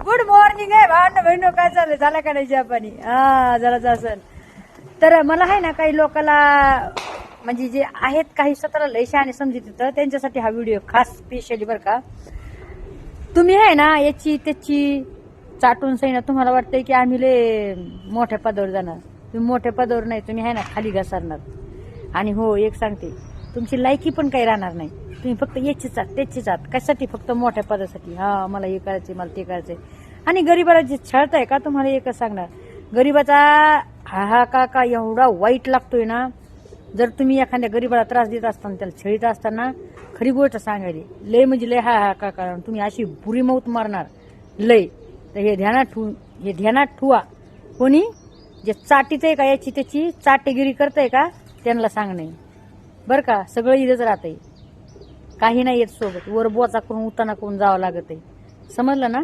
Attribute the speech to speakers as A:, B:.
A: Good morning आहे भावना बहिणो, काय चाललंय? झाला का नाही चहा पाणी? हा झालाच असेल. तर मला आहे ना काही लोकांना म्हणजे जे आहेत काही स्वतःला लय शहाणे समजत होतं त्यांच्यासाठी हा व्हिडिओ खास स्पेशली बरं का. तुम्ही आहे ना याची त्याची चाटून सही ना तुम्हाला वाटतंय की आम्ही लय मोठ्या पदावर जाणार. तुम्ही मोठ्या पदावर नाही, तुम्ही आहे ना खाली घसरणार. आणि हो एक सांगते, तुमची लायकी पण काही राहणार नाही. तुम्ही फक्त याची चाट त्याची चाट कशासाठी? फक्त मोठ्या पदासाठी. हा मला हे करायचंय, मला ते करायचंय. आणि गरीबाला जे छळताय का, तुम्हाला एकच सांगणार, गरीबाचा हा का एवढा वाईट लागतोय ना. जर तुम्ही एखाद्या गरीबाला त्रास देत असताना, त्याला छळीत असताना, खरी गोष्ट सांगायली लय म्हणजे लय हा का तुम्ही अशी बुरी मौत मारणार लय. तर हे ध्यानात ठेवा. कोणी जे चाटीत आहे का याची त्याची चाटेगिरी करताय का त्यांना सांग नाही बरं का. सगळं इथंच राहतंय, काही नाही येत सोबत. वर बोचा करून उताना करून जावं लागत आहे. समजलं ना?